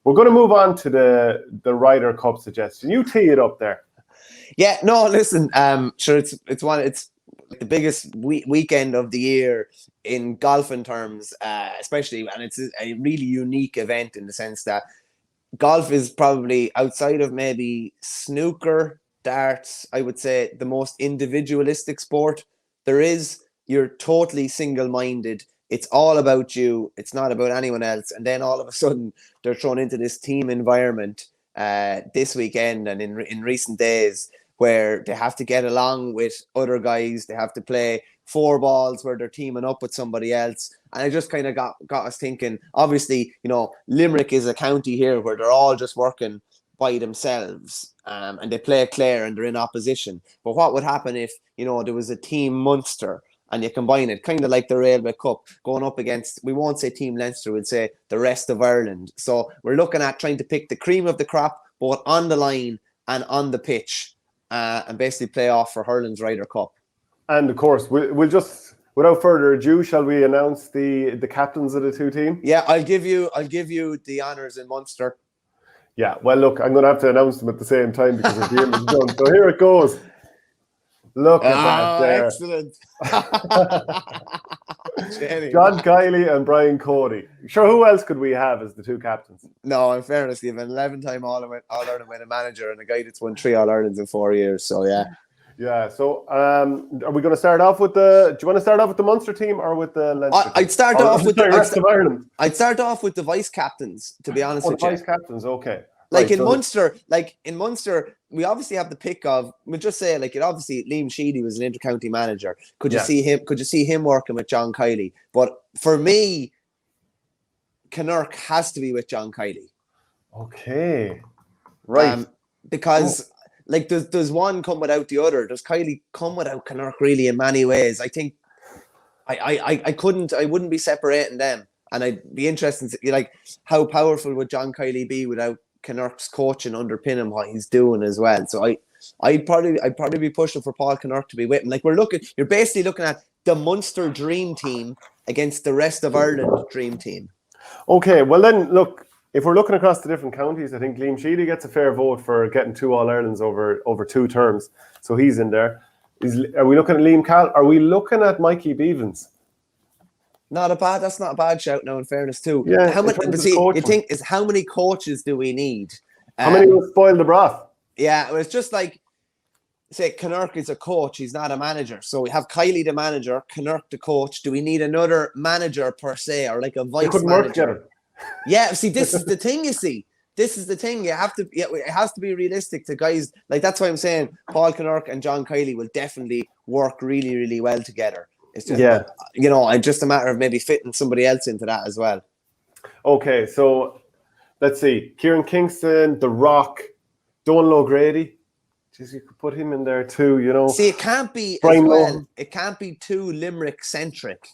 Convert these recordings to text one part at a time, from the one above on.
We're going to move on to the Ryder Cup suggestion. You tee it up there. Yeah, no, listen. Sure, it's the biggest weekend of the year in golfing terms, especially, and it's a really unique event in the sense that golf is probably, outside of maybe snooker, darts, I would say the most individualistic sport there is. You're totally single-minded. It's all about you. It's not about anyone else. And then all of a sudden, they're thrown into this team environment this weekend and in recent days, where they have to get along with other guys. They have to play 4 balls where they're teaming up with somebody else. And it just kind of got us thinking, obviously, Limerick is a county here where they're all just working by themselves, and they play Clare and they're in opposition. But what would happen if, there was a team Munster and you combine it, kind of like the Railway Cup, going up against, we won't say Team Leinster, we'll say the rest of Ireland. So we're looking at trying to pick the cream of the crop, both on the line and on the pitch, and basically play off for hurling's Ryder Cup. And of course, we'll just, without further ado, shall we announce the captains of the two teams? Yeah, I'll give you the honours in Munster. Yeah, well, look, I'm going to have to announce them at the same time because the game is done. So here it goes. Look at that there. Excellent. John Kiely and Brian Cody. Sure, who else could we have as the two captains? No, in fairness, you have an 11-time All-Ireland winning manager and a guy that's won 3 All-Irelands in 4 years. So, yeah. Yeah, so are we going to start off with do you want to start off with the Munster team or with the Leinster team? I'd start off with the rest of Ireland. I'd start off with the vice captains, to be honest with you. Vice captains, okay. In Munster, we obviously have the pick of, we'll just say, obviously Liam Sheedy was an intercounty manager. Could you see him working with John Kiely? But for me, Connacht has to be with John Kiely. Okay. Right. Because there's one come without the other. Does Kiely come without Connacht really in many ways? I think I wouldn't be separating them. And I'd be interested in how powerful would John Kiely be without Connacht's coaching underpinning what he's doing as well. So I'd probably be pushing for Paul Connacht to be with him. You're basically looking at the Munster dream team against the rest of Ireland dream team. Okay, well then look, if we're looking across the different counties, I think Liam Sheedy gets a fair vote for getting 2 All-Irelands over 2 terms. So he's in there. Are we looking at Liam Cal? Are we looking at Mikey Beavens? That's not a bad shout now, in fairness too. Yeah, how many coaches do we need? How many will spoil the broth? Yeah, well, it's just say Connacht is a coach, he's not a manager. So we have Kiely the manager, Connacht the coach. Do we need another manager per se, or a vice they couldn't manager? Work together. Yeah, see, this is the thing, you see. This is the thing. It has to be realistic to guys. that's why I'm saying Paul Connacht and John Kiely will definitely work really, really well together. It's just, it's just a matter of maybe fitting somebody else into that as well. Okay, so let's see. Kieran Kingston, The Rock, Donal O'Grady. Jeez, you could put him in there too, See, it can't be Brian as well. Lohan. It can't be too Limerick-centric,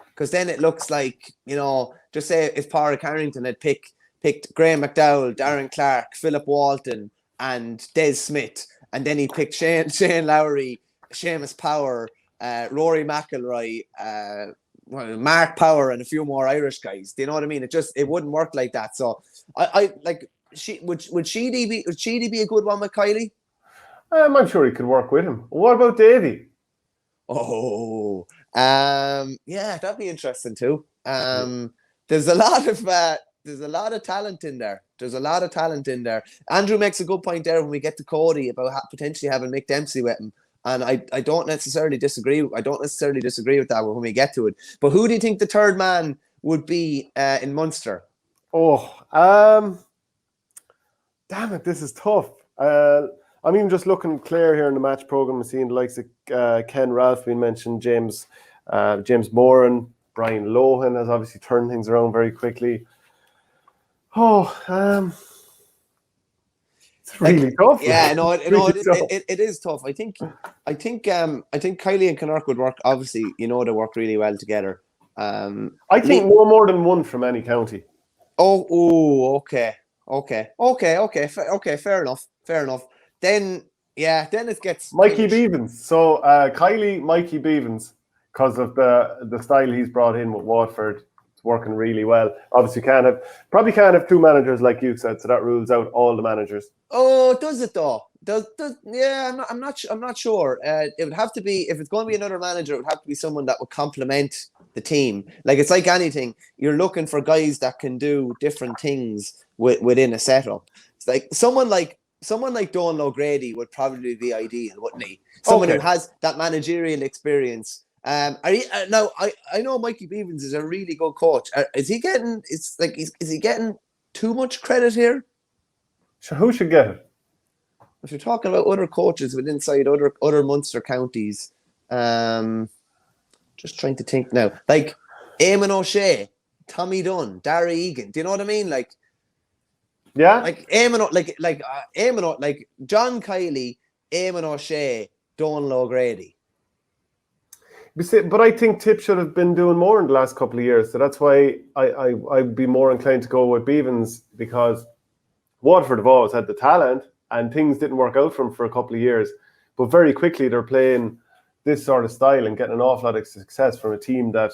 because then it looks like, just say if Pádraig Carrington had picked Graham McDowell, Darren Clark, Philip Walton, and Des Smith, and then he picked Shane Lowry, Seamus Power, Rory McIlroy, Mark Power, and a few more Irish guys. Do you know what I mean? It wouldn't work like that. So would Sheedy be a good one with Kiely? I'm sure he could work with him. What about Davy? Oh, yeah, that'd be interesting too. There's a lot of talent in there. Andrew makes a good point there when we get to Cody about potentially having Mick Dempsey with him. And I don't necessarily disagree. with that when we get to it. But who do you think the third man would be in Munster? Damn it, this is tough. I'm even just looking at Clare here in the match programme and seeing the likes of Ken Ralph being mentioned, James Moran, Brian Lohan has obviously turned things around very quickly. It's really tough. Yeah, no, it is tough. I think Kiely and Connacht would work. Obviously, they work really well together. I think no more than one from any county. Okay. Fair enough. Then it gets Mikey Beavens. So Kiely, Mikey Beavens, because of the style he's brought in with Watford. It's working really well. Obviously, probably can't have two managers like you said, so that rules out all the managers. Oh, does it though? Yeah, I'm not sure. It would have to be, if it's going to be another manager, it would have to be someone that would complement the team. Like, it's like anything, you're looking for guys that can do different things within a setup. It's like someone like Donal O'Grady would probably be ideal, wouldn't he? Someone who has that managerial experience. Now I know Mikey Beavens is a really good coach. Is he getting too much credit here? So who should get it? If you're talking about other coaches inside other Munster counties, just trying to think now, like Eamon O'Shea, Tommy Dunn, Darragh Egan. Do you know what I mean? Like, yeah, like John Kiely, Eamon O'Shea, Donal O'Grady. But I think Tip should have been doing more in the last couple of years. So that's why I'd be more inclined to go with Beavens, because Waterford have always had the talent and things didn't work out for them for a couple of years. But very quickly they're playing this sort of style and getting an awful lot of success from a team that,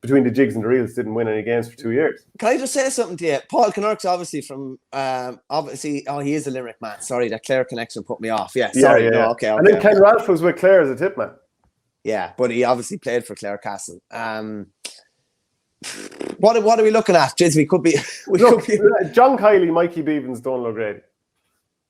between the jigs and the reels, didn't win any games for 2 years. Can I just say something to you? Paul Kinnerk's obviously from, he is a Limerick man. Sorry, that Clare connection put me off. Yeah, sorry. Yeah. No, okay. And then Ken Ralph was with Clare as a tip man. Yeah, but he obviously played for Clare Castle. What are we looking at? Jeez, we could be John Kiely, Mikey Beavens, Donal O'Grady.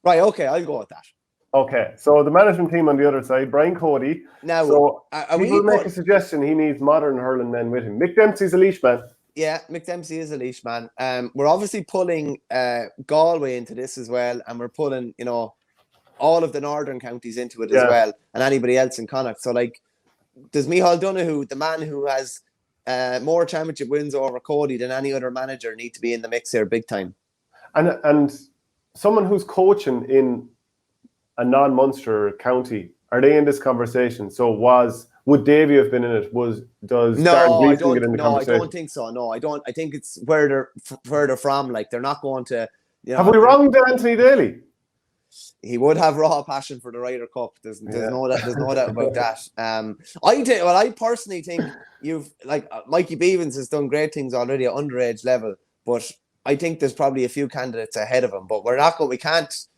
Right, okay, I'll go with that. Okay, so the management team on the other side, Brian Cody. Now, so people make a suggestion he needs modern hurling men with him. Mick Dempsey's a leash man. Yeah, Mick Dempsey is a leash man. We're obviously pulling Galway into this as well, and we're pulling, all of the northern counties into it as well, and anybody else in Connacht. So, like, does Micheál Donoghue, the man who has more championship wins over Cody than any other manager, need to be in the mix here big time? And someone who's coaching in a non-Munster county, are they in this conversation? So would Davy have been in it? I don't think so. No, I don't. I think it's where they're further from. Like, they're not going to. Have we wronged Anthony Daly? He would have raw passion for the Ryder Cup. There's no doubt about that. I personally think Mikey Beavens has done great things already at underage level, but I think there's probably a few candidates ahead of him. But we can't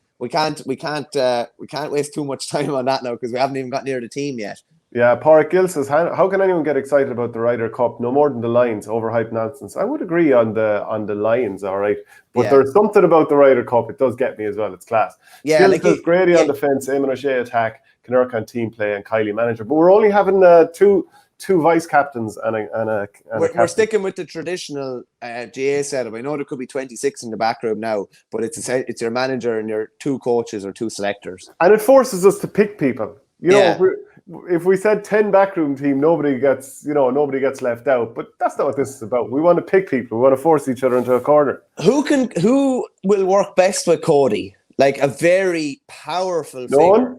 waste too much time on that now, because we haven't even got near the team yet. Yeah, Pádraig Gill says, how can anyone get excited about the Ryder Cup? No more than the Lions, overhyped nonsense. I would agree on the Lions, all right. But there's something about the Ryder Cup. It does get me as well. It's class. Yeah, Gill says Grady on defence, Eamon O'Shea attack, Kinnerk on team play, and Kiely manager. But we're only having two vice captains and a we're sticking with the traditional GA setup. I know there could be 26 in the back room now, but it's your manager and your two coaches or two selectors. And it forces us to pick people. If we said 10 backroom team, nobody gets left out. But that's not what this is about. We want to pick people. We want to force each other into a corner. Who will work best with Cody? Like a very powerful figure.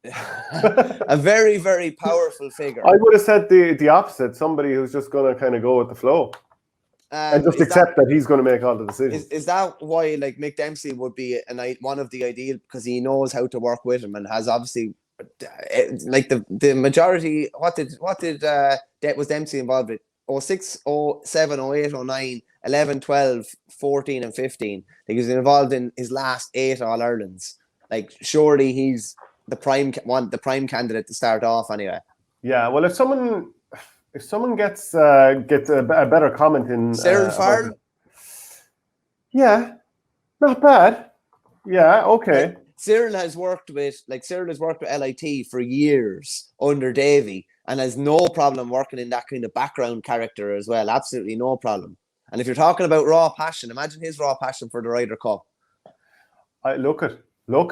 A very, very powerful figure. I would have said the opposite. Somebody who's just going to kind of go with the flow. And just accept that he's going to make all the decisions. Is that why, like, Mick Dempsey would be one of the ideal, because he knows how to work with him and has obviously, like, the majority. What was Dempsey involved with? 06, 07, 08, 09, 11, 12, 14 and 15. Like, he was involved in his last 8 All-Irelands. Like, surely he's the prime candidate to start off anyway. Yeah, well, if someone gets a better comment in Cyril Farrell, yeah, not bad. Yeah, okay. Cyril has worked with LIT for years under Davy, and has no problem working in that kind of background character as well. Absolutely no problem. And if you're talking about raw passion, imagine his raw passion for the Ryder Cup. Look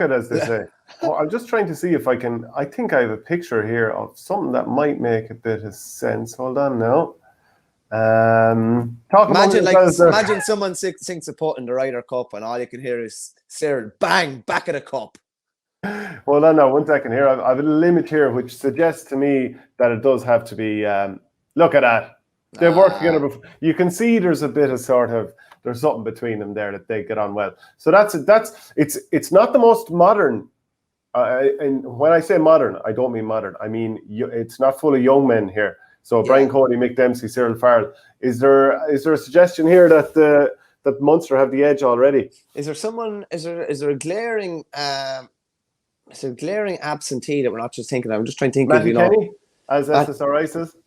at as they say. I'm just trying to see if I think I have a picture here of something that might make a bit of sense. Hold on now. Imagine someone sinks a putt in the Ryder Cup and all you can hear is Cyril bang back of the cup. Hold on now, 1 second here. I have a limit here which suggests to me that it does have to be. Look at that. They've worked together before. You can see there's a bit of there's something between them there that they get on well. So it's not the most modern. And when I say modern, I don't mean modern. I mean it's not full of young men here. So Brian Cody, Mick Dempsey, Cyril Farrell. Is there a suggestion here that that Munster have the edge already? Is there a glaring absentee that we're not just thinking of? I'm just trying to think Matty Kenny, as SSRI says.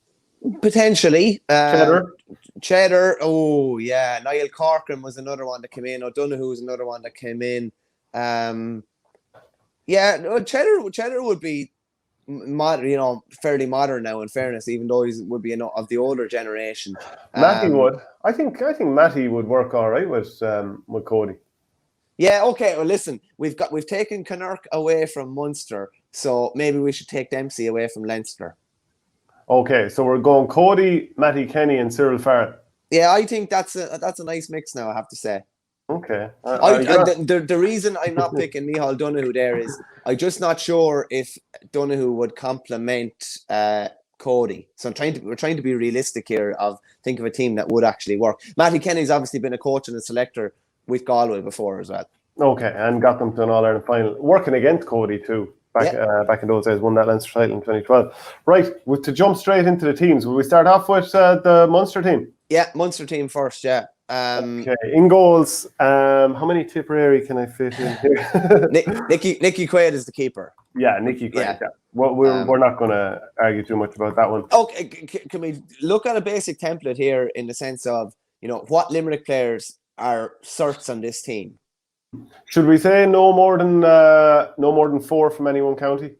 Potentially. Cheddar. Oh, yeah. Niall Corcoran was another one that came in. O'Donoghue was another one that came in. Cheddar would be fairly modern now, in fairness, even though he would be of the older generation. Matty would. I think Matty would work all right with Cody. Yeah, okay. Well, listen, we've taken Connacht away from Munster, so maybe we should take Dempsey away from Leinster. Okay, so we're going Cody, Matty Kenny, and Cyril Farrell. Yeah, I think that's a nice mix now, I have to say. Okay. The reason I'm not picking Micheál Donoghue there is I'm just not sure if Donoghue would complement Cody. So we're trying to be realistic here. Think of a team that would actually work. Matty Kenny's obviously been a coach and a selector with Galway before as well. Okay, and got them to an All-Ireland final, working against Cody too. Back in those days, won that Leinster title in 2012. Right, to jump straight into the teams, will we start off with the Munster team? Yeah, Munster team first, yeah. Okay, in goals, how many Tipperary can I fit in here? Nicky Quaid is the keeper. Yeah, Nicky Quaid, yeah. Well, we're not going to argue too much about that one. Okay, can we look at a basic template here in the sense of, what Limerick players are certs on this team? Should we say no more than 4 from any one county?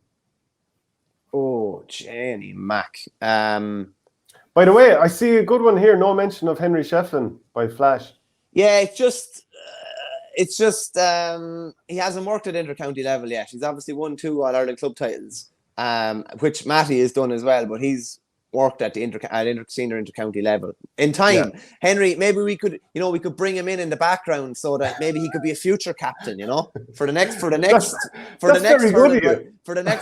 Oh, Jenny Mac. By the way, I see a good one here. No mention of Henry Shefflin by Flash. Yeah, it's just he hasn't worked at intercounty level yet. He's obviously won 2 All-Ireland club titles, which Matty has done as well, but he's worked at the senior intercounty level. In time, yeah. Henry, maybe we could bring him in the background so that maybe he could be a future captain, for the next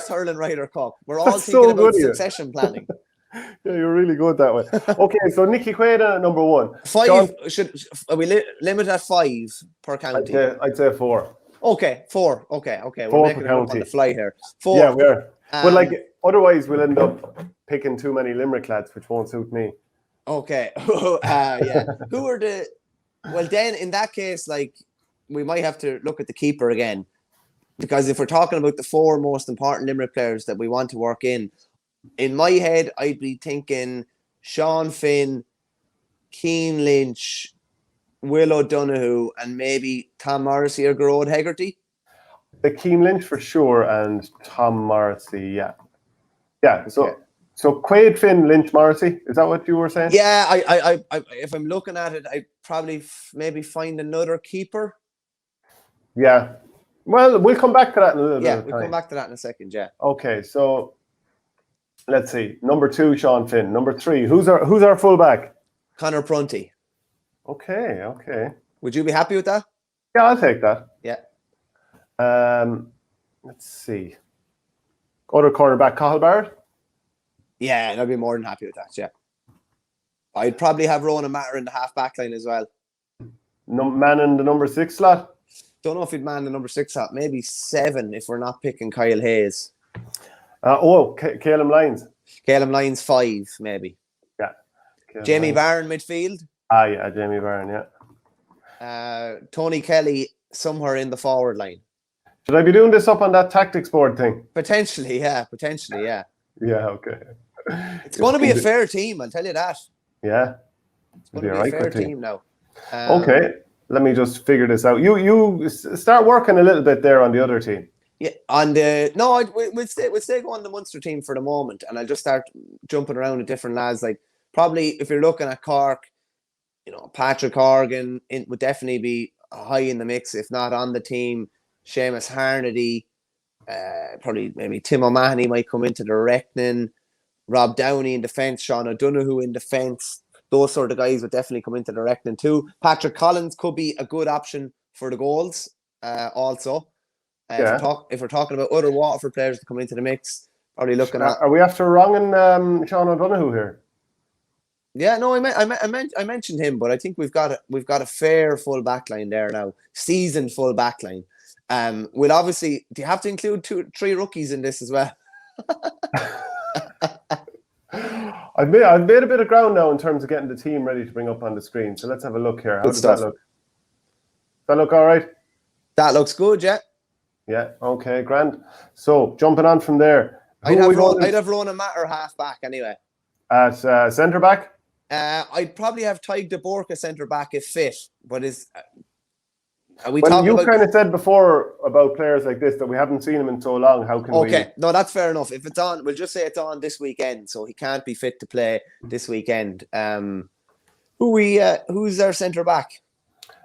hurling Ryder Cup. We're all thinking about succession planning. Yeah, you're really good that way. Okay, so Nicky Quaid at number 1. 5. Are we limit at 5 per county? I'd say 4. Okay, 4. Okay. 4 We're making per it up county. On the fly here. 4. Yeah, we are. But otherwise we'll end up picking too many Limerick lads, which won't suit me. Okay. Yeah. Who are the? Well, then in that case, we might have to look at the keeper again, because if we're talking about the 4 most important Limerick players that we want to work in my head, I'd be thinking Sean Finn, Cian Lynch, Will O'Donoghue, and maybe Tom Morrissey or Gerard Hegarty. The Cian Lynch for sure, and Tom Morrissey, yeah. Yeah, so Quaid, Finn, Lynch, Morrissey, is that what you were saying? Yeah, I if I'm looking at it, I'd probably maybe find another keeper. Yeah. Well, we'll come back to that in a little bit. Yeah, we'll come back to that in a second, yeah. Okay, so let's see. Number 2, Sean Finn. Number 3, who's our fullback? Conor Prunty. Okay. Would you be happy with that? Yeah, I'll take that. Yeah. Let's see. Other cornerback, Cathal Barrett? Yeah, I'd be more than happy with that, yeah. I'd probably have Ronan Matter in the half-back line as well. Man in the number 6 slot? Don't know if he'd man the number 6 slot. Maybe 7 if we're not picking Kyle Hayes. Caleb Lyons. Caleb Lyons 5, maybe. Yeah. Jamie Barron midfield. Yeah, Jamie Barron, yeah. Tony Kelly somewhere in the forward line. Should I be doing this up on that tactics board thing? Potentially, yeah. Yeah, okay. It's going to be a fair team, I'll tell you that. Yeah. It's going to be a fair team now. Okay, let me just figure this out. You start working a little bit there on the other team. Yeah, we'll stay going the Munster team for the moment, and I'll just start jumping around with different lads. Probably if you're looking at Cork, Patrick Horgan would definitely be high in the mix, if not on the team. Seamus Harnedy, probably maybe Tim O'Mahony might come into the reckoning. Rob Downey in defence, Sean O'Donoghue in defence. Those sort of guys would definitely come into the reckoning too. Patrick Collins could be a good option for the goals also. If we're talking about other Waterford players to come into the mix, probably looking at. Are we after wronging Sean O'Donoghue here? Yeah, no, I mentioned him, but I think we've got a fair full back line there now, seasoned full back line. We'll obviously. Do you have to include 3 rookies in this as well? I've made a bit of ground now in terms of getting the team ready to bring up on the screen. So let's have a look here. How does that look? Does that look all right? That looks good, yeah. Yeah, okay, grand. So jumping on from there. I'd have Ronan Matter half back anyway. At centre back? I'd probably have Tyg de Borca centre back if fit, but you kind of said before about players like this that we haven't seen him in so long. How can we? Okay, no, that's fair enough. If it's on, we'll just say it's on this weekend, so he can't be fit to play this weekend. Who's our centre back?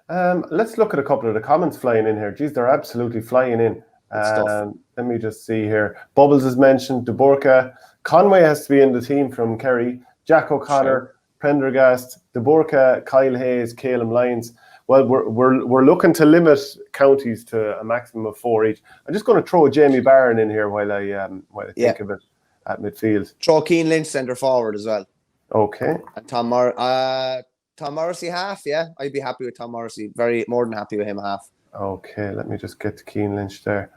Let's look at a couple of the comments flying in here. Geez, they're absolutely flying in. Let me just see here. Bubbles is mentioned. De Borca. Conway has to be in the team from Kerry. Jack O'Connor, Prendergast, De Borca, Kyle Hayes, Calum Lyons. Well, we're looking to limit counties to a maximum of 4 each. I'm just going to throw Jamie Barron in here while I think of it at midfield. Throw Keane Lynch centre forward as well. Okay. And Tom Morrissey half. Yeah, I'd be happy with Tom Morrissey. More than happy with him half. Okay, let me just get to Keane Lynch there.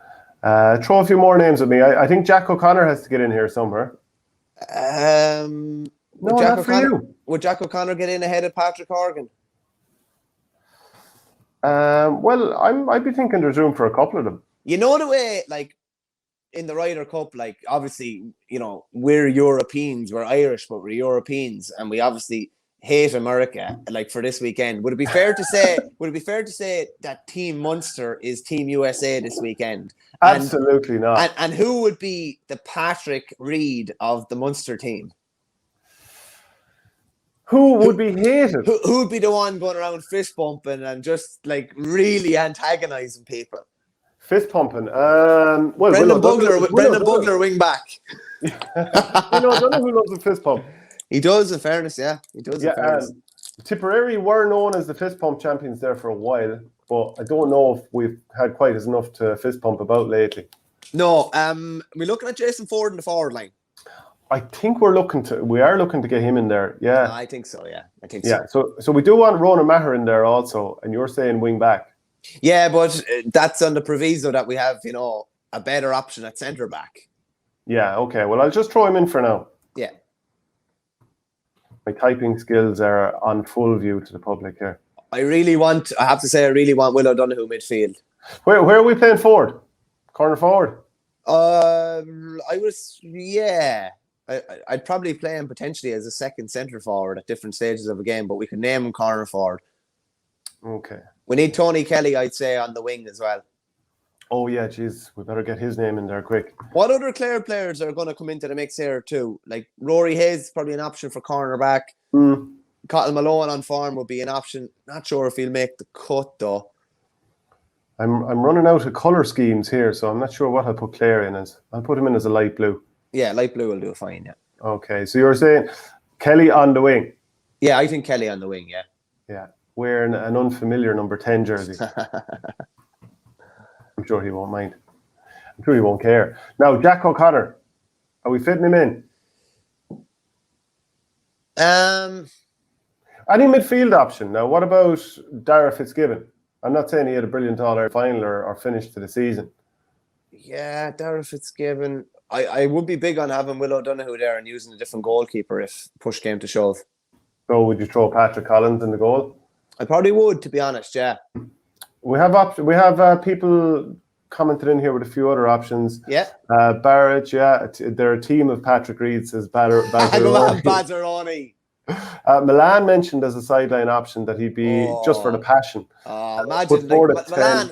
Throw a few more names with me. I think Jack O'Connor has to get in here somewhere. Would Jack O'Connor get in ahead of Patrick Horgan? Well, I'd be thinking there's room for a couple of them. You know the way, like in the Ryder Cup, like obviously, we're Europeans, we're Irish, but we're Europeans, and we obviously hate America. Like for this weekend, would it be fair to say? That Team Munster is Team USA this weekend? Absolutely not. And who would be the Patrick Reed of the Munster team? Who would be hated? Who would be the one going around fist bumping and just like really antagonizing people? Fist pumping. Brendan Bugler, wing back. I don't know who loves a fist pump. He does, in fairness, yeah. He does, in fairness. Tipperary were known as the fist pump champions there for a while, but I don't know if we've had quite as enough to fist pump about lately. No, we're looking at Jason Ford in the forward line. I think we are looking to get him in there. Yeah, I think so. Yeah, So we do want Ronan Maher in there also, and you're saying wing back. Yeah, but that's on the proviso that we have, a better option at centre back. Yeah. Okay. Well, I'll just throw him in for now. Yeah. My typing skills are on full view to the public here. I have to say, I really want Will O'Donoghue midfield. Where are we playing forward? Corner forward? I'd probably play him potentially as a second centre forward at different stages of a game, but we could name him corner forward. Okay. We need Tony Kiely, I'd say, on the wing as well. Oh, yeah, geez. We better get his name in there quick. What other Clare players are going to come into the mix here too? Like Rory Hayes is probably an option for cornerback. Cotton Malone on form would be an option. Not sure if he'll make the cut though. I'm running out of colour schemes here, so I'm not sure what I'll put Clare in as. I'll put him in as a light blue. Yeah, light blue will do fine, yeah. Okay, so you're saying Kelly on the wing? Yeah, I think Kelly on the wing, yeah. Yeah, wearing an unfamiliar number 10 jersey. I'm sure he won't mind. I'm sure he won't care. Now, Jack O'Connor, are we fitting him in? Any midfield option? Now, what about Dara Fitzgibbon? I'm not saying he had a brilliant all-out final or finish to the season. Yeah, Dara Fitzgibbon. I would be big on having Will O'Donoghue there and using a different goalkeeper if push came to shove. So would you throw Patrick Collins in the goal? I probably would, to be honest, yeah. We have people commented in here with a few other options. Yeah. Barrett, yeah. They're a team of Patrick Reed, says Bazzaroni. Milan mentioned as a sideline option that he'd be just for the passion. Imagine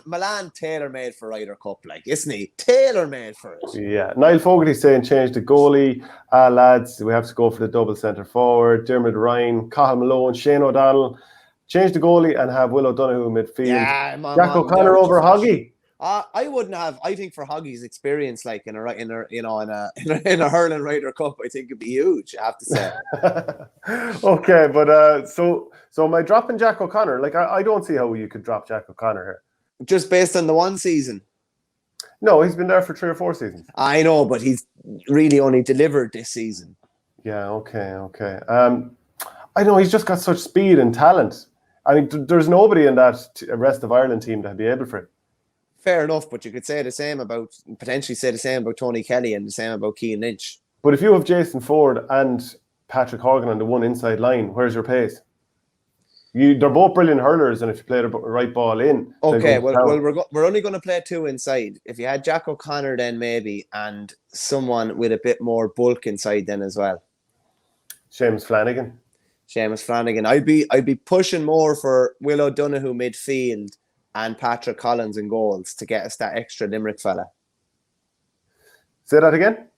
Milan tailor-made for Ryder Cup, isn't he? Tailor-made for it. Yeah. Niall Fogarty saying change the goalie. Lads, we have to go for the double centre forward. Dermot Ryan, Cathal Malone, Shane O'Donnell. Change the goalie and have Will O'Donoghue midfield. Yeah, Jack O'Connor over Hoggy. I wouldn't have. I think for Hoggy's experience, in a hurling Ryder Cup, I think it'd be huge. I have to say. Okay, but so my dropping Jack O'Connor, I don't see how you could drop Jack O'Connor here. Just based on the one season. No, he's been there for 3 or 4 seasons. I know, but he's really only delivered this season. Yeah. Okay. I know he's just got such speed and talent. I mean, there's nobody in that rest of Ireland team that'd be able for it. Fair enough, but you could potentially say the same about Tony Kelly and the same about Keane Lynch. But if you have Jason Ford and Patrick Horgan on the one inside line, where's your pace? They're both brilliant hurlers, and if you play the right ball in, Okay, we're only going to play two inside. If you had Jack O'Connor then maybe, and someone with a bit more bulk inside then as well. Seamus Flanagan. I'd be pushing more for Will O'Donoghue midfield and Patrick Collins in goals to get us that extra Limerick fella. Say that again.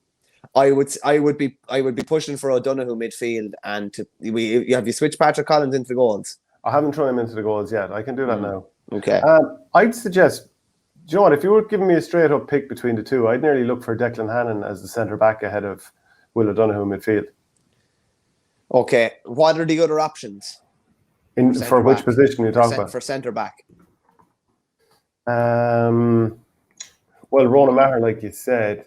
I would be pushing for O'Donoghue midfield, and have you switched Patrick Collins into the goals? I haven't thrown him into the goals yet. I can do that now. Okay. I'd suggest, do you know what? If you were giving me a straight up pick between the two, I'd nearly look for Declan Hannon as the centre back ahead of Will O'Donoghue midfield. Okay. What are the other options? For which position you talk about? For centre back. Well, Ronan Maher, like you said,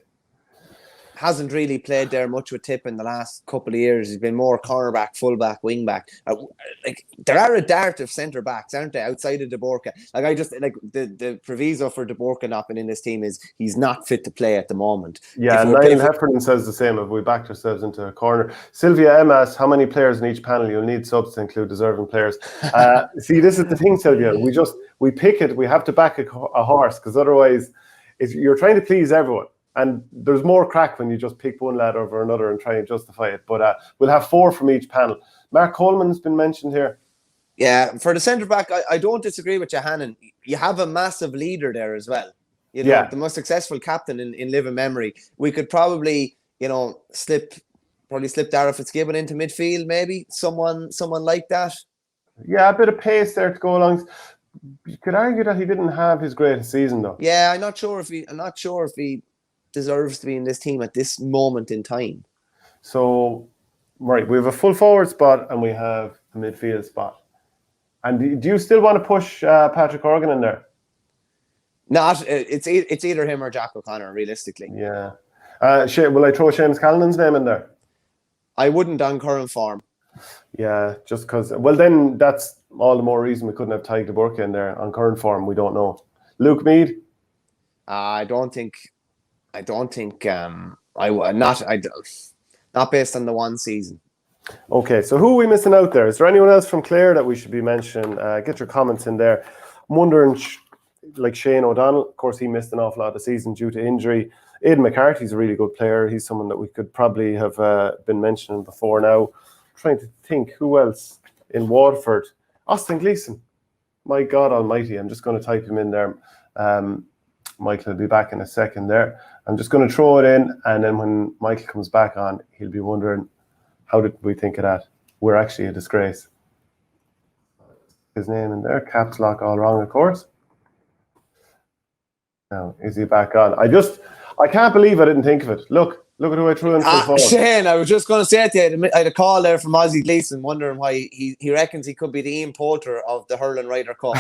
hasn't really played there much with Tip in the last couple of years. He's been more cornerback, fullback, wingback. Like there are a dart of centre backs, aren't they? Outside of De Borca, like I just like the proviso for De Borca not being in this team is he's not fit to play at the moment. Yeah, Niall Heffernan says the same. If we backed ourselves into a corner, Sylvia M asks how many players in each panel. You'll need subs to include deserving players. See, this is the thing, Sylvia. We pick it. We have to back a horse because otherwise, if you're trying to please everyone. And there's more crack when you just pick one lad over another and try and justify it. But we'll have 4 from each panel. Mark Coleman's been mentioned here. Yeah, for the centre-back, I don't disagree with you, Hannon. You have a massive leader there as well. You know, the most successful captain in living memory. We could probably, slip Darragh Fitzgibbon into midfield, maybe. Someone like that. Yeah, a bit of pace there to go along. You could argue that he didn't have his greatest season, though. Yeah, I'm not sure if he deserves to be in this team at this moment in time. So, right, we have a full forward spot and we have a midfield spot. And do you still want to push Patrick Horgan in there? It's either him or Jack O'Connor, realistically. Yeah. Will I throw Seamus Callanan's name in there? I wouldn't on current form. Yeah, just because. Well, then that's all the more reason we couldn't have Tadhg de Borca in there on current form. We don't know. Luke Meade? Not based on the one season. Okay, so who are we missing out there? Is there anyone else from Clare that we should be mentioning? Get your comments in there. I'm wondering, like Shane O'Donnell, of course, he missed an awful lot of the season due to injury. Aidan McCarthy's a really good player. He's someone that we could probably have been mentioning before now. I'm trying to think who else in Waterford. Austin Gleeson. My God almighty, I'm just going to type him in there. Michael will be back in a second there. I'm just going to throw it in, and then when Michael comes back on, he'll be wondering, how did we think of that? We're actually a disgrace. His name in there, caps lock all wrong, of course. Now, is he back on? I can't believe I didn't think of it. Look at who I threw in for Shane, I was just going to say to you, I had a call there from Ozzie Gleeson wondering why he reckons he could be the Ian Poulter of the Hurling Ryder Cup.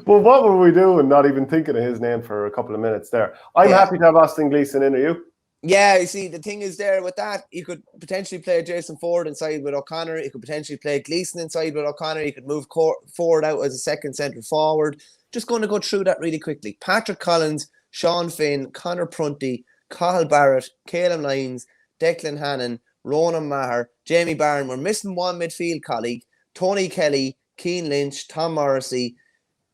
Well, what were we doing not even thinking of his name for a couple of minutes there? I'm happy to have Austin Gleeson in, are you? Yeah, you see, the thing is there with that, you could potentially play Jason Ford inside with O'Connor. You could potentially play Gleeson inside with O'Connor. You could move Ford out as a second centre forward. Just going to go through that really quickly. Patrick Collins, Sean Finn, Conor Prunty, Cathal Barrett, Caleb Lyons, Declan Hannon, Ronan Maher, Jamie Barron. We're missing one midfield colleague. Tony Kelly, Keane Lynch, Tom Morrissey,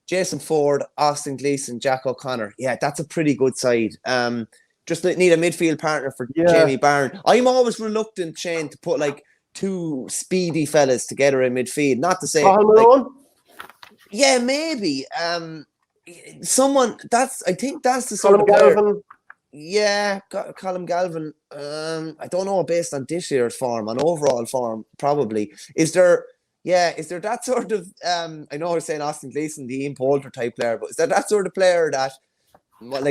Jason Ford, Austin Gleeson, Jack O'Connor. Yeah, that's a pretty good side. Just need a midfield partner for Jamie Barron. I'm always reluctant, Shane, to put like 2 speedy fellas together in midfield. Not to say yeah, maybe. Someone I think that's the sort of player. Yeah, Colin Galvin. I don't know based on this year's form, on overall form, probably. Is there that sort of I know I was saying Austin Gleeson, the Ian Poulter type player, but is there that sort of player that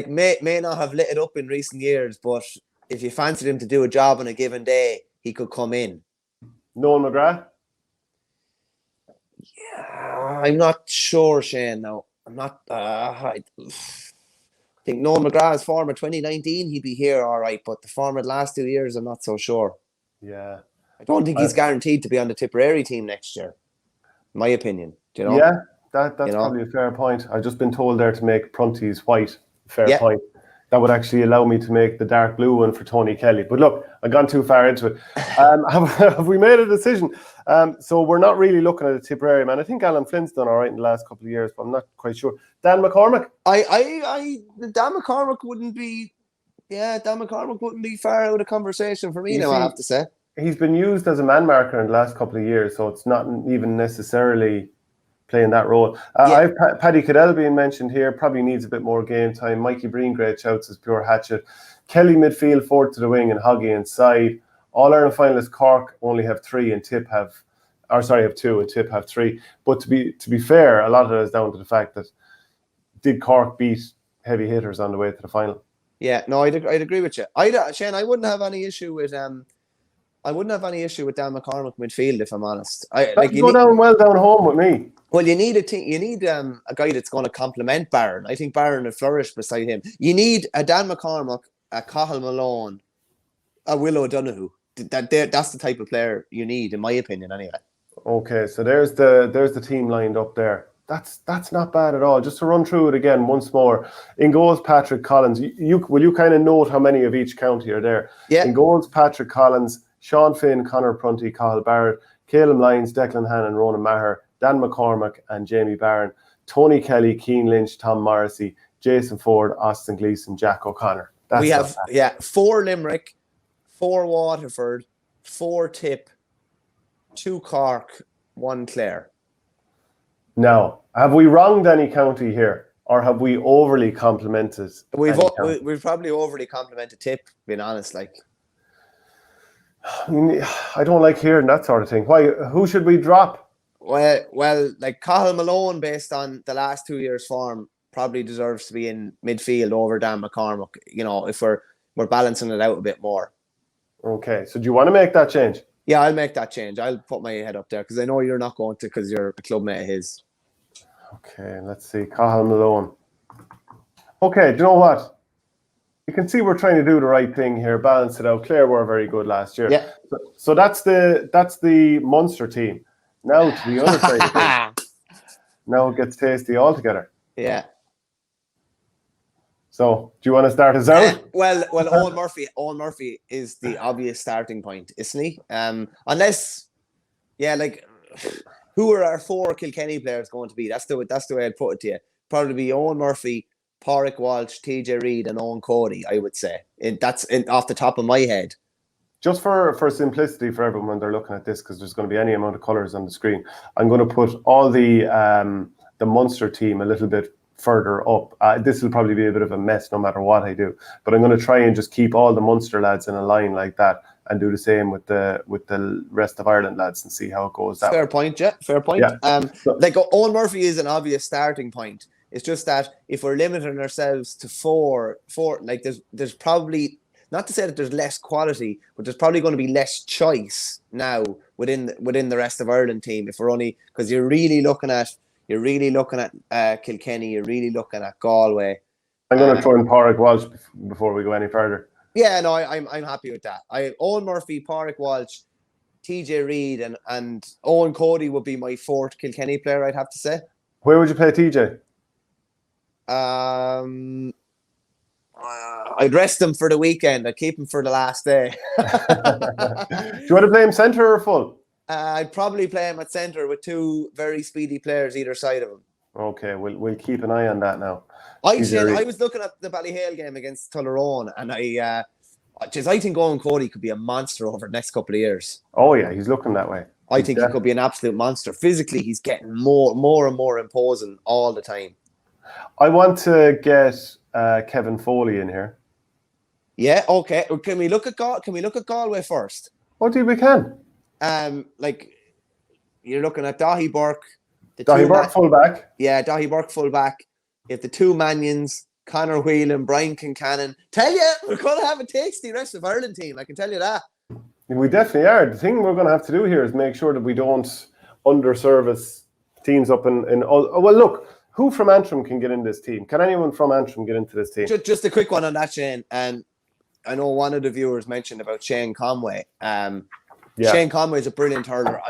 may not have lit it up in recent years, but if you fancied him to do a job on a given day, he could come in? Noel McGrath? Yeah, I'm not sure, Shane. No, I'm not. I think Noel McGrath's form of 2019, he'd be here all right, but the form of the last 2 years, I'm not so sure. Yeah. I don't think he's guaranteed to be on the Tipperary team next year, in my opinion. Do you know? Yeah, that's probably a fair point. I've just been told there to make Prunty's white. Fair point. that would actually allow me to make the dark blue one for Tony Kiely. But look, I've gone too far into it. Have we made a decision? So we're not really looking at a Tipperary man. I think Alan Flynn's done all right in the last couple of years, but I'm not quite sure. Dan McCormack? Dan McCormack wouldn't be far out of conversation for me now, I have to say. He's been used as a man marker in the last couple of years, so it's not even necessarily playing that role. I have Paddy Cadell being mentioned here, probably needs a bit more game time. Mikey Breen, great shouts as pure hatchet. Kelly midfield, forward to the wing, and Hoggy inside. All Ireland finalists Cork only have 3 and Tip have 2 and Tip have 3. But to be fair, a lot of it is down to the fact that did Cork beat heavy hitters on the way to the final? Yeah, no, I'd agree with you. Shane, I wouldn't have any issue with Dan McCormack midfield, if I'm honest. Down home with me. Well, you need a team. You need a guy that's going to complement Barron. I think Barron would flourish beside him. You need a Dan McCormack, a Cathal Malone, a Will O'Donoghue. That's the type of player you need, in my opinion, anyway. Okay, so there's the team lined up there. That's not bad at all. Just to run through it again once more. In goals, Patrick Collins. Will you kind of note how many of each county are there? Yeah. In goals, Patrick Collins, Sean Finn, Conor Prunty, Cathal Barrett, Caleb Lyons, Declan Hannon, Ronan Maher, Dan McCormack and Jamie Barron, Tony Kelly, Keane Lynch, Tom Morrissey, Jason Ford, Austin Gleeson, Jack O'Connor. We have 4 Limerick, 4 Waterford, 4 Tip, 2 Cork, 1 Clare. Now, have we wronged any county here, or have we overly complimented? We've probably overly complimented Tip, being honest. Like, I don't like hearing that sort of thing. Why? Who should we drop? Well, like Cathal Malone, based on the last 2 years' form, probably deserves to be in midfield over Dan McCormack. You know, if we're balancing it out a bit more. Okay, so do you want to make that change? Yeah, I'll make that change. I'll put my head up there because I know you're not going to, because you're a club mate of his. Okay, let's see. Cathal Malone. Okay, do you know what? You can see we're trying to do the right thing here, balance it out. Clare were very good last year. Yeah. So that's the Munster team. Now to the other side of things. Now it gets tasty altogether. Yeah. So do you want to start us out? Well, Owen Murphy is the obvious starting point, isn't he? Unless, who are our 4 Kilkenny players going to be? That's the way I'd put it to you. Probably be Owen Murphy, Pádraig Walsh, TJ Reid, and Owen Cody, I would say. That's off the top of my head. Just for simplicity for everyone when they're looking at this, because there's going to be any amount of colours on the screen, I'm going to put all the Munster team a little bit further up. This will probably be a bit of a mess no matter what I do, but I'm going to try and just keep all the Munster lads in a line like that and do the same with the rest of Ireland lads and see how it goes. Fair point, yeah. Fair point. Yeah. Owen Murphy is an obvious starting point. It's just that if we're limiting ourselves to four, like there's probably, not to say that there's less quality, but there's probably going to be less choice now within the rest of Ireland team. If we're only, because you're really looking at Kilkenny, you're really looking at Galway. I'm going to throw in Pádraig Walsh before we go any further. Yeah, no, I'm happy with that. Owen Murphy, Pádraig Walsh, TJ Reid, and Owen Cody would be my 4th Kilkenny player, I'd have to say. Where would you play TJ? I'd rest him for the weekend. I'd keep him for the last day. Do you want to play him centre or full? I'd probably play him at centre with 2 very speedy players either side of him. Okay, we'll keep an eye on that now. I was looking at the Ballyhale game against Tullaroan, and I think Owen Cody could be a monster over the next couple of years. Oh yeah, he's looking that way. I think he could be an absolute monster. Physically, he's getting more and more imposing all the time. I want to get Kevin Foley in here. Yeah, okay. Can we look at Galway first? Oh, dude, we can. You're looking at Dahi Burke. Dahi Burke fullback. Yeah, Dahi Burke fullback. You have the 2 Manions, Conor Whelan, Brian Kincannon. Tell you, we're going to have a tasty rest of Ireland team. I can tell you that. We definitely are. The thing we're going to have to do here is make sure that we don't underservice teams up in all. Well, look, who from Antrim can get in this team? Can anyone from Antrim get into this team? Just a quick one on that, Shane. And I know one of the viewers mentioned about Shane Conway. Shane Conway is a brilliant hurler.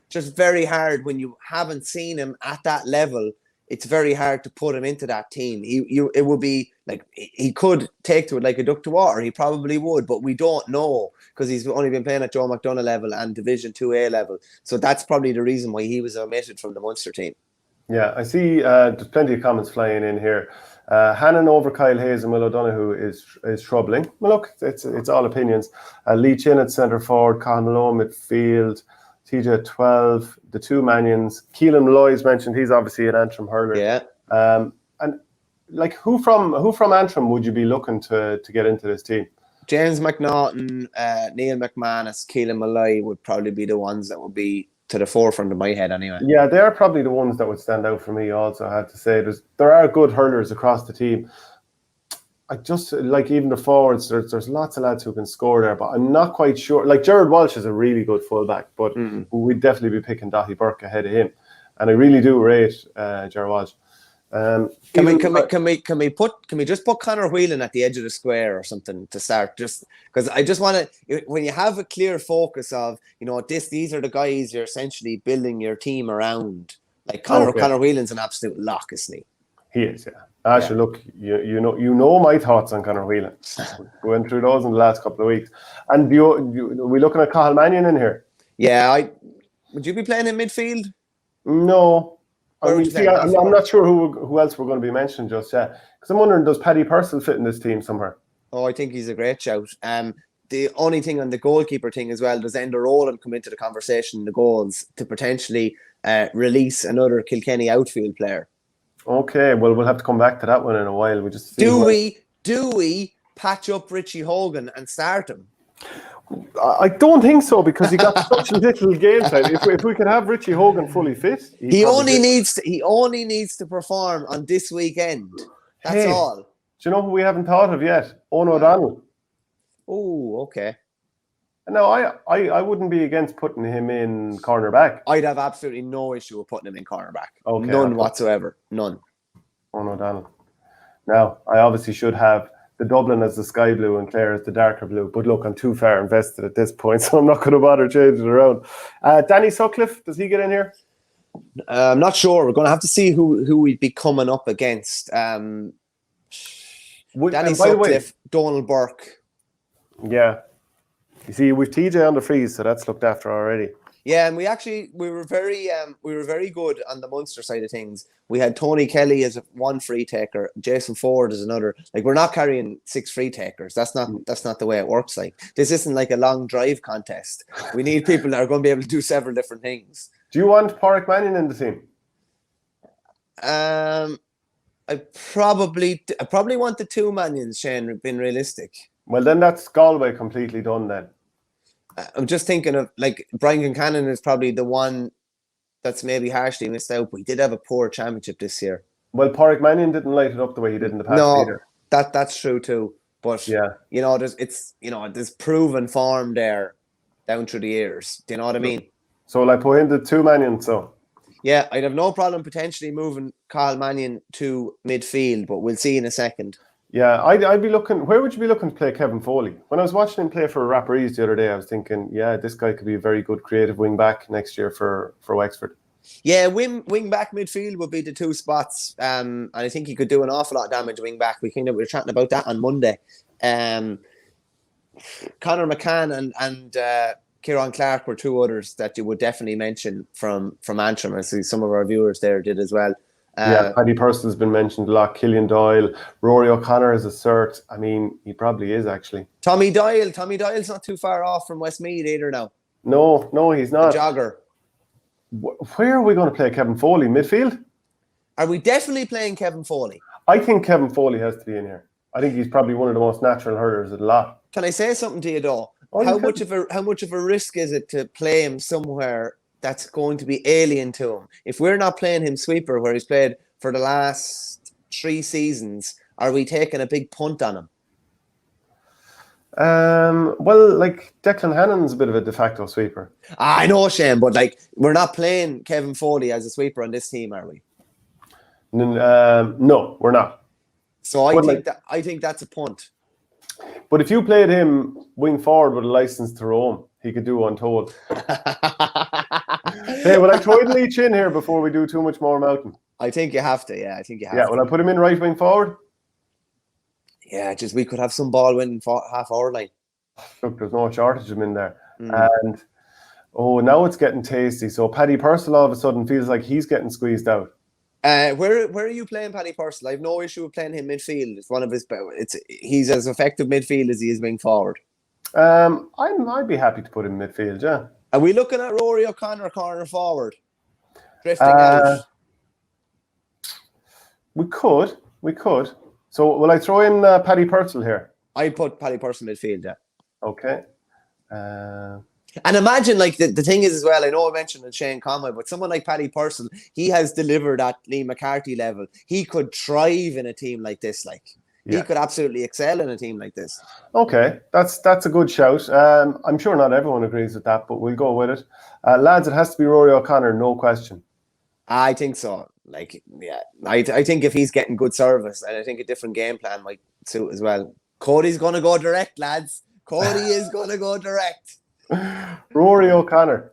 Just very hard when you haven't seen him at that level. it's very hard to put him into that team. It would be like he could take to it like a duck to water. He probably would, but we don't know because he's only been playing at Joe McDonagh level and Division 2A level. So that's probably the reason why he was omitted from the Munster team. Yeah, I see there's plenty of comments flying in here. Hannon over Kyle Hayes and Will O'Donoghue is troubling. Well, look, it's all opinions. Lee Chin at centre forward, Conn Malone midfield, TJ at 12, the two Manions. Keelan Malloy's mentioned, he's obviously an Antrim hurler. Yeah. And like who from Antrim would you be looking to get into this team? James McNaughton, Neil McManus, Keelan Malloy would probably be the ones that would be to the forefront of my head anyway. Yeah, they're probably the ones that would stand out for me also, I have to say. There are good hurlers across the team. I just, like even the forwards, there's lots of lads who can score there, but I'm not quite sure. Like Gerard Walsh is a really good fullback, but we'd definitely be picking Daithí Burke ahead of him. And I really do rate Gerard Walsh. Can we just put Conor Whelan at the edge of the square or something to start? Just because I just want to, when you have a clear focus of, these are the guys you're essentially building your team around. Like Conor Whelan's an absolute lock, isn't he? He is, yeah. Actually, look, you know my thoughts on Conor Whelan. We went through those in the last couple of weeks. And are we looking at Cathal Mannion in here? Yeah, would you be playing in midfield? No. I'm not sure who else we're going to be mentioning just yet. Because I'm wondering, does Paddy Purcell fit in this team somewhere? Oh, I think he's a great shout. The only thing on the goalkeeper thing as well, does Enda Rowland come into the conversation in the goals to potentially release another Kilkenny outfield player? Okay, well, we'll have to come back to that one in a while. We just do we patch up Richie Hogan and start him? I don't think so, because he got such little game time. If we could have Richie Hogan fully fit, he only needs to perform on this weekend. That's all. Do you know who we haven't thought of yet? Owen O'Donnell. Oh, okay. No, I wouldn't be against putting him in cornerback. I'd have absolutely no issue with putting him in cornerback. Okay, none whatsoever. None. Owen O'Donnell. Now, I obviously should have the Dublin as the sky blue and Clare as the darker blue. But look, I'm too far invested at this point, so I'm not going to bother changing it around. Danny Sutcliffe, does he get in here? I'm not sure. We're going to have to see who we'd be coming up against. Danny Sutcliffe, Donald Burke. Yeah. You see, we've TJ on the freeze, so that's looked after already. Yeah, and we were very good on the Munster side of things. We had Tony Kelly as one free taker, Jason Ford as another. Like, we're not carrying 6 free takers. That's not the way it works. Like, this isn't like a long drive contest. We need people that are going to be able to do several different things. Do you want Pádraig Mannion in the team? I probably want the two Mannions, Shane, being realistic. Well, then that's Galway completely done then. I'm just thinking of, like, Brian Concannon is probably the one that's maybe harshly missed out, but he did have a poor championship this year. Well, Pádraig Mannion didn't light it up the way he did in the past either. That's true too. But yeah, there's proven form there down through the years. Do you know what I mean? So like put in the two Mannion, so. Yeah, I'd have no problem potentially moving Cathal Mannion to midfield, but we'll see in a second. Yeah, I'd be looking. Where would you be looking to play Kevin Foley? When I was watching him play for Rapparees the other day, I was thinking, yeah, this guy could be a very good creative wing back next year for Wexford. Yeah, wing back midfield would be the two spots. And I think he could do an awful lot of damage wing back. We were chatting about that on Monday. Conor McCann and Kieran Clark were two others that you would definitely mention from Antrim. I see some of our viewers there did as well. Paddy Purcell's been mentioned a lot. Killian Doyle, Rory O'Connor is a cert. I mean, he probably is actually. Tommy Doyle's not too far off from Westmeath either now. No, he's not. A jogger. Where are we going to play Kevin Foley? Midfield? Are we definitely playing Kevin Foley? I think Kevin Foley has to be in here. I think he's probably one of the most natural hurlers of the lot. Can I say something to you though? How much of a risk is it to play him somewhere that's going to be alien to him? If we're not playing him sweeper where he's played for the last 3 seasons, are we taking a big punt on him? Well, like Declan Hannon's a bit of a de facto sweeper. I know, Shane, but like we're not playing Kevin Foley as a sweeper on this team, are we? No, we're not. So I think that's a punt. But if you played him wing forward with a license to roam, he could do untold. Hey, will I throw Leach in here before we do too much more Mountain? I think you have to. Yeah, I think you have Yeah, to. will I put him in right wing forward? Yeah, just we could have some ball winning half hour line. Look, there's no shortage of him in there. Mm. And now it's getting tasty. So Paddy Purcell all of a sudden feels like he's getting squeezed out. Where are you playing Paddy Purcell? I have no issue with playing him midfield. It's one of his. He's as effective midfield as he is wing forward. I'd be happy to put him in midfield. Yeah. Are we looking at Rory O'Connor corner forward, drifting out? We could. So will I throw in Paddy Purcell here? I'd put Paddy Purcell midfield. Yeah. Okay. And imagine, like, the thing is as well, I know I mentioned Shane Conway, but someone like Paddy Purcell, he has delivered at Liam McCarthy level. He could thrive in a team like this. He could absolutely excel in a team like this. Okay, that's a good shout. I'm sure not everyone agrees with that, but we'll go with it. Lads, it has to be Rory O'Connor, no question. I think so. I think if he's getting good service, and I think a different game plan might suit as well. Cody's going to go direct, lads. Cody is going to go direct. Rory O'Connor.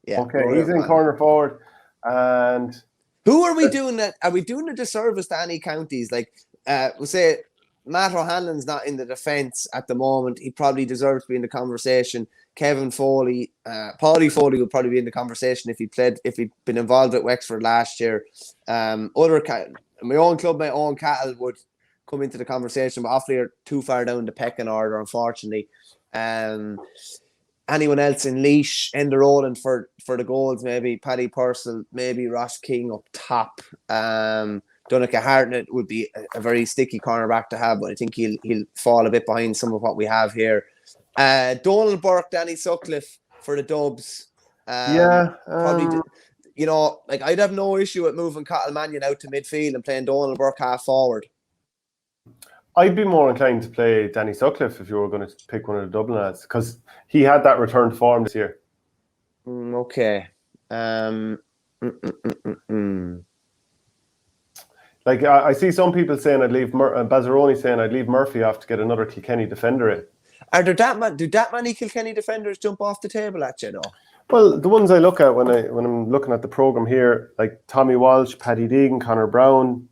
Yeah. Okay, Rory he's O'Connor. in corner forward. And who are we doing that? Are we doing a disservice to any counties? Like, we'll say Matt O'Hanlon's not in the defence at the moment. He probably deserves to be in the conversation. Kevin Foley, Paddy Foley would probably be in the conversation if he'd been involved at Wexford last year. My own club, my own cattle would come into the conversation, but awfully are too far down the pecking order, unfortunately. Anyone else in Leash, Ender Rowland for the goals, maybe Paddy Purcell, maybe Ross King up top. Donncha Hartnett would be a very sticky cornerback to have, but I think he'll fall a bit behind some of what we have here. Donald Burke, Danny Sutcliffe for the Dubs. Probably, I'd have no issue with moving Cathal Mannion out to midfield and playing Donald Burke half forward. I'd be more inclined to play Danny Sutcliffe if you were going to pick one of the Dublin lads, because he had that return to form this year. Okay. Like, I see some people saying I'd leave Bazzaroni saying I'd leave Murphy off to get another Kilkenny defender in. Do that many Kilkenny defenders jump off the table at you, though? Well, the ones I look at when I'm looking at the programme here, like Tommy Walsh, Paddy Deegan, Conor Brown,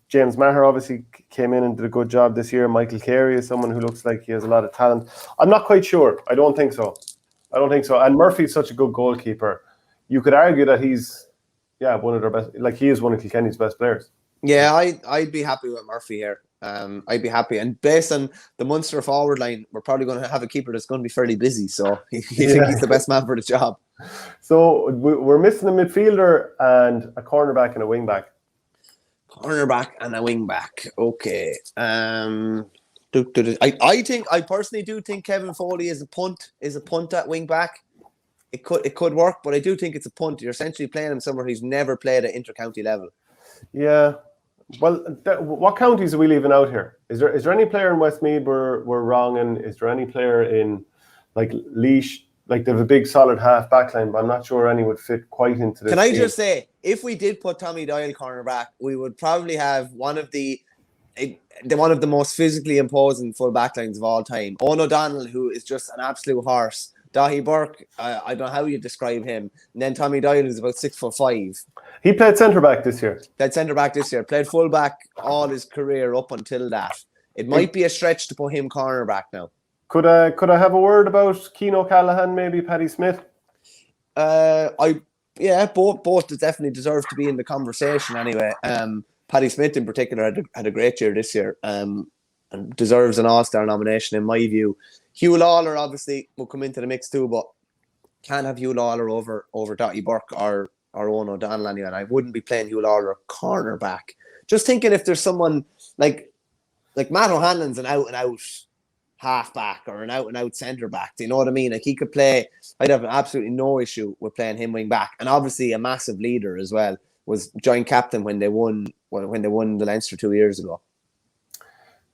James Maher obviously came in and did a good job this year. Michael Carey is someone who looks like he has a lot of talent. I'm not quite sure. I don't think so. And Murphy's such a good goalkeeper. You could argue that he's one of their best. Like, he is one of Kilkenny's best players. Yeah, I'd be happy with Murphy here. I'd be happy, and based on the Munster forward line, we're probably going to have a keeper that's going to be fairly busy. So I think he's the best man for the job. So we're missing a midfielder and a cornerback and a wing back. Cornerback and a wing back. Okay. I personally do think Kevin Foley is a punt at wing back. It could work, but I do think it's a punt. You're essentially playing him somewhere he's never played at inter-county level. Yeah. Well, what counties are we leaving out here? Is there any player in Westmeath we're wrong in? Is there any player in like Leash? Like, they have a big solid half back line, but I'm not sure any would fit quite into this. Can I just say, if we did put Tommy Doyle cornerback, we would probably have one of the most physically imposing full back lines of all time. Owen O'Donnell, who is just an absolute horse. Dahi Burke, I don't know how you describe him. And then Tommy Doyle, who's about 6'5". He played centre back this year. Played full back all his career up until that. It might be a stretch to put him cornerback now. Could I have a word about Keane O'Callaghan, maybe Paddy Smith? Both definitely deserve to be in the conversation anyway. Paddy Smith in particular had a great year this year, and deserves an All-Star nomination in my view. Hugh Lawler obviously will come into the mix too, but can't have Hugh Lawler over Dottie Burke or Owen O'Donnell anyway. And I wouldn't be playing Hugh Lawler cornerback. Just thinking if there's someone like Matt O'Hanlon's an out and out half-back or an out-and-out centre-back. Do you know what I mean? Like, he could play. I'd have absolutely no issue with playing him wing-back. And obviously a massive leader as well. Was joint captain when they won the Leinster 2 years ago.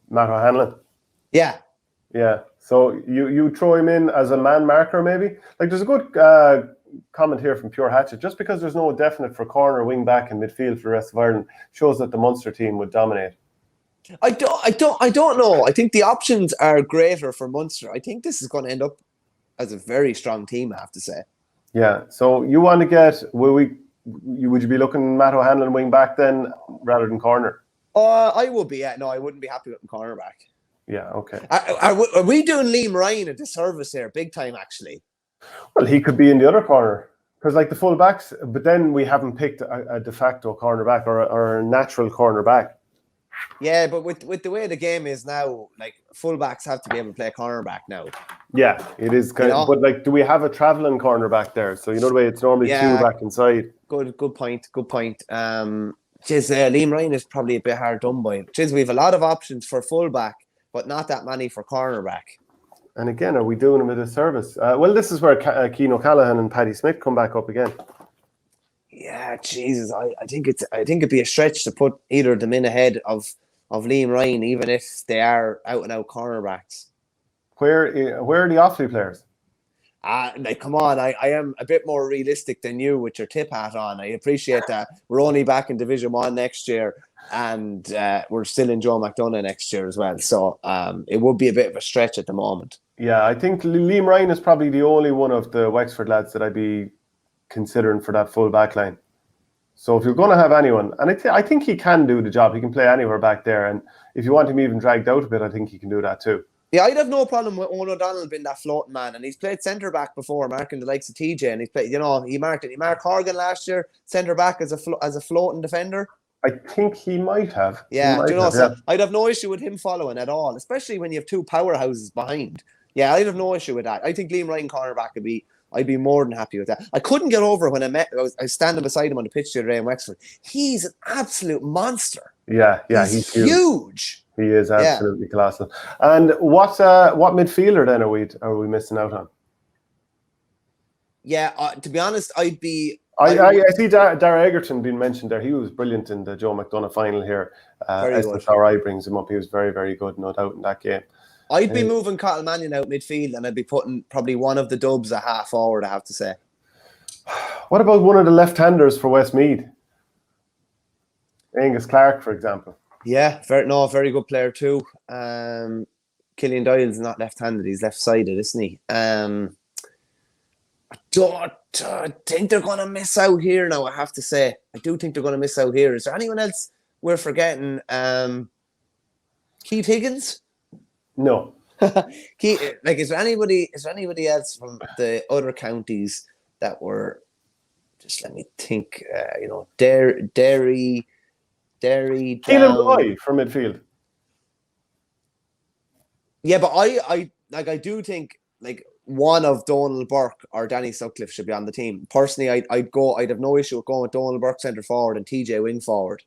Matt O'Hanlon? Yeah. Yeah. So you throw him in as a man marker maybe? Like, there's a good comment here from Pure Hatchet. Just because there's no definite for corner, wing-back and midfield for the rest of Ireland shows that the Munster team would dominate. I don't know. I think the options are greater for Munster. I think this is going to end up as a very strong team, I have to say. Yeah. So you want to get, will we would you be looking Matt O'Hanlon wing back then rather than corner? I would be. No, I wouldn't be happy with him cornerback. Yeah, okay. Are we doing Liam Ryan a disservice here? Big time, actually. Well, he could be in the other corner because, like the full-backs, but then we haven't picked a de facto cornerback or a natural cornerback. Yeah, but with the way the game is now, like full-backs have to be able to play cornerback now. Yeah, it is kind of. But like, do we have a traveling cornerback there? So you know the way it's normally two back inside. Good point. Liam Ryan is probably a bit hard done by. We have a lot of options for full-back, but not that many for cornerback. And again, are we doing him a disservice? Well, this is where Cian O'Callaghan and Paddy Smith come back up again. Yeah, Jesus, I think it'd be a stretch to put either of them in ahead of Liam Ryan, even if they are out and out cornerbacks. Where are the Offaly players? Come on, I am a bit more realistic than you with your tip hat on. I appreciate that. We're only back in Division 1 next year, and we're still in Joe McDonough next year as well. So it would be a bit of a stretch at the moment. Yeah, I think Liam Ryan is probably the only one of the Wexford lads that I'd be considering for that full back line. So if you're going to have anyone, and I think he can do the job. He can play anywhere back there, and if you want him even dragged out a bit, I think he can do that too. Yeah, I'd have no problem with Owen O'Donnell being that floating man, and he's played centre back before, marking the likes of TJ, and he's played. He marked it. He marked Horgan last year, centre back as a floating defender. I think he might have. Yeah, so I'd have no issue with him following at all, especially when you have two powerhouses behind. Yeah, I'd have no issue with that. I think Liam Ryan cornerback I'd be more than happy with that. I couldn't get over when I was standing beside him on the pitch the other day in Wexford. He's an absolute monster. Yeah, he's huge. He is absolutely colossal. And what midfielder then are we missing out on? Yeah, to be honest, I see Dara Egerton being mentioned there. He was brilliant in the Joe McDonough final here. SSRI brings him up. He was very, very good, no doubt, in that game. I'd be moving Cottle Mannion out midfield, and I'd be putting probably one of the Dubs a half forward, I have to say. What about one of the left-handers for Westmeath? Angus Clark, for example. Yeah, very good player too. Killian Doyle's not left-handed; he's left-sided, isn't he? I don't think they're going to miss out here now, I have to say. I do think they're going to miss out here. Is there anyone else we're forgetting? Keith Higgins? No. Is there anybody else from the other counties that were, just let me think, Derry, Keelan Boy from midfield. Yeah, but I do think like one of Donald Burke or Danny Sutcliffe should be on the team. Personally, I'd have no issue with going with Donald Burke centre forward and TJ wing forward.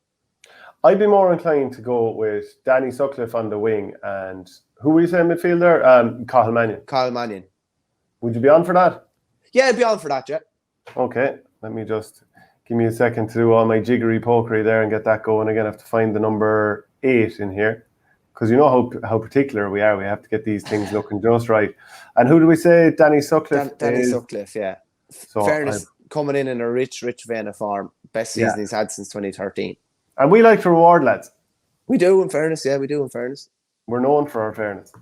I'd be more inclined to go with Danny Sutcliffe on the wing and who were you saying midfielder? Cathal Mannion. Would you be on for that? Yeah, I'd be on for that, yeah. Okay, let me just give me a second to do all my jiggery pokery there and get that going again. I have to find the number 8 in here because you know how particular we are. We have to get these things looking just right. And who do we say? Danny Sutcliffe. Danny Sutcliffe, yeah. So fairness, coming in a rich vein of form. Best season he's had since 2013. And we like to reward lads. We do, in fairness. Yeah, we do, in fairness. We're known for our fairness.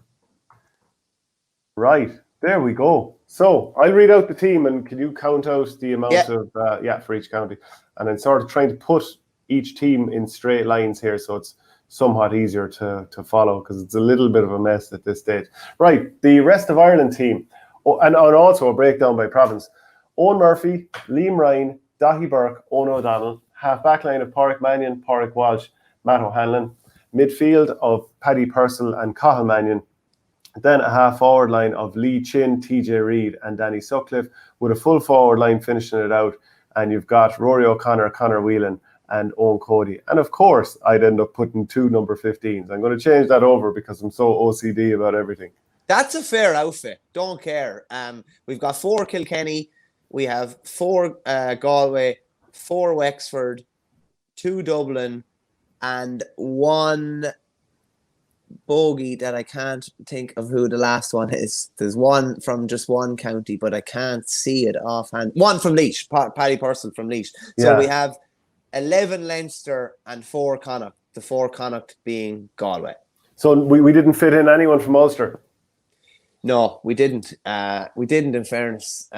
Right, there we go. So I'll read out the team and can you count out the amount of, for each county? And then sort of trying to put each team in straight lines here so it's somewhat easier to follow because it's a little bit of a mess at this stage. Right, the rest of Ireland team, and also a breakdown by province. Owen Murphy, Liam Ryan, Dahi Burke, Owen O'Donnell, half back line of Pádraig Mannion, Pádraig Walsh, Matt O'Hanlon, midfield of Paddy Purcell and Cathal Mannion, then a half forward line of Lee Chin, TJ Reid and Danny Sutcliffe with a full forward line finishing it out, and you've got Rory O'Connor, Conor Whelan and Owen Cody. And of course I'd end up putting 2 number 15s. I'm going to change that over because I'm so OCD about everything. That's a fair outfit, don't care. We've got 4 Kilkenny, we have 4 Galway, 4 Wexford, 2 Dublin and 1 bogey that I can't think of who the last one is. There's one from just one county, but I can't see it offhand. 1 from Laois, Paddy Purcell from Laois. So we have 11 Leinster and 4 Connacht, the 4 Connacht being Galway. So we didn't fit in anyone from Ulster? No, we didn't. We didn't, in fairness.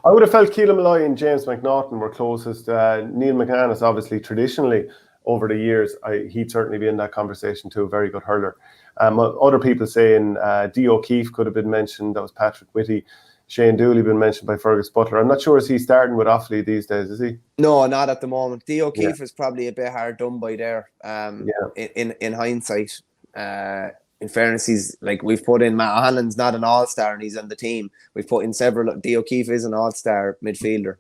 I would have felt Keelan Malloy and James McNaughton were closest. Neil McManus, obviously, traditionally over the years, he'd certainly be in that conversation too. Very good hurler. Other people saying D. O'Keefe could have been mentioned. That was Patrick Whitty. Shane Dooley been mentioned by Fergus Butler. I'm not sure, is he starting with Offaly these days, is he? No, not at the moment. D. O'Keefe is probably a bit hard done by there. In hindsight, in fairness, he's like, we've put in Matt O'Hanlon's not an all-star and he's on the team. We've put in several. D. O'Keefe is an all-star midfielder.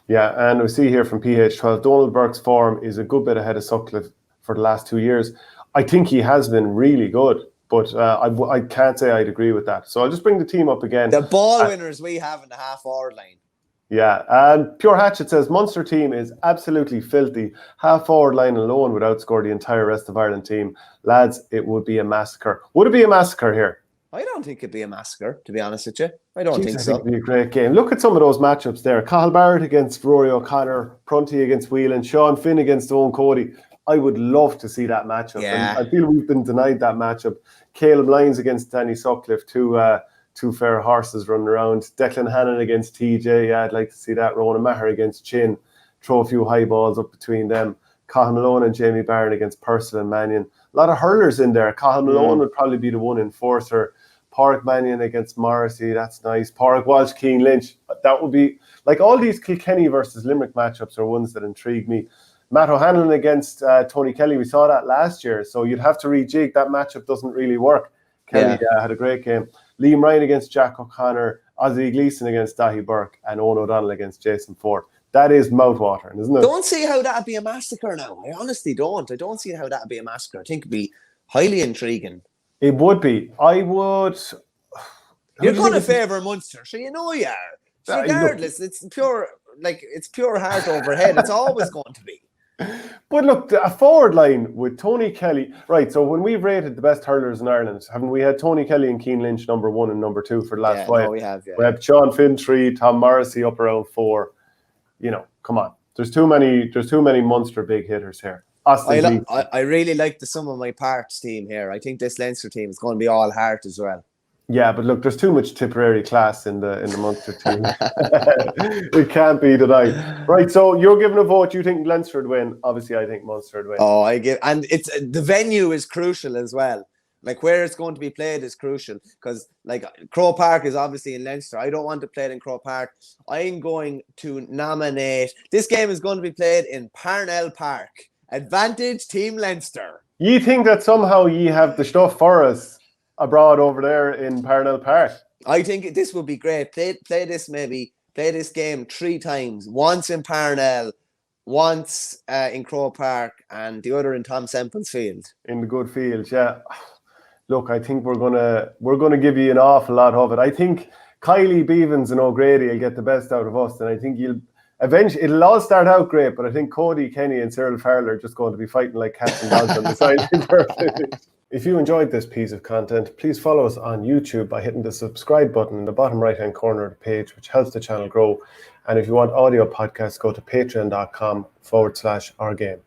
Yeah, and we see here from PH12, Donald Burke's form is a good bit ahead of Sutcliffe for the last 2 years. I think he has been really good, but I can't say I'd agree with that. So I'll just bring the team up again. The ball winners we have in the half-forward line. Yeah, and Pure Hatchet says Munster team is absolutely filthy. Half-forward line alone would outscore the entire rest of Ireland team. Lads, it would be a massacre. Would it be a massacre here? I don't think it'd be a massacre, to be honest with you. I think so. I think it'd be a great game. Look at some of those matchups there. Cathal Barrett against Rory O'Connor, Prunty against Whelan, Sean Finn against Owen Cody. I would love to see that matchup. Yeah. And I feel we've been denied that matchup. Caleb Lyons against Danny Sutcliffe, two fair horses running around. Declan Hannon against TJ. Yeah, I'd like to see that. Ronan Maher against Chin. Throw a few high balls up between them. Cathal Malone and Jamie Barron against Purcell and Mannion. A lot of hurlers in there. Cathal Malone would probably be the one enforcer. Pádraig Mannion against Morrissey, that's nice. Pádraig Walsh, Keane Lynch, that would be like all these Kilkenny versus Limerick matchups are ones that intrigue me. Matt O'Hanlon against Tony Kelly, we saw that last year, so you'd have to rejig. That matchup doesn't really work. Kelly had a great game. Liam Ryan against Jack O'Connor, Ozzie Gleeson against Dahi Burke, and Owen O'Donnell against Jason Ford. That is mouthwatering, isn't it? Don't see how that'd be a massacre now. I honestly don't. I don't see how that'd be a massacre. I think it'd be highly intriguing. It would be. I would. You're going to favour Munster, so you know you are. Regardless, it's pure heart over head. It's always going to be. But look, a forward line with Tony Kelly. Right, so when we've rated the best hurlers in Ireland, haven't we had Tony Kelly and Keane Lynch number 1 and number 2 for the last 5? No, we have, We have Sean Finn 3, Tom Morrissey up around 4. You know, come on. There's too many Munster big hitters here. I really like the sum of my parts team here. I think this Leinster team is going to be all heart as well. Yeah, but look, there's too much Tipperary class in the Munster team. It can't be denied. Right, so you're giving a vote. You think Leinster would win? Obviously, I think Munster would win. Oh, and it's the venue is crucial as well. Like where it's going to be played is crucial because like Croke Park is obviously in Leinster. I don't want to play it in Croke Park. I'm going to nominate. This game is going to be played in Parnell Park. Advantage Team Leinster. You think that somehow you have the stuff for us abroad over there in Parnell Park? I think this would be great. Play this game 3 times. Once in Parnell, once in Croke Park, and the other in Tom Semple's field. In the good field, yeah. Look, I think we're gonna give you an awful lot of it. I think Kiely, Beavens, and O'Grady will get the best out of us, and I think eventually it'll all start out great, but I think Cody, Kenny, and Cyril Farrell are just going to be fighting like cats and dogs on the side. If you enjoyed this piece of content, please follow us on YouTube by hitting the subscribe button in the bottom right-hand corner of the page, which helps the channel grow. And if you want audio podcasts, go to patreon.com/ourgame.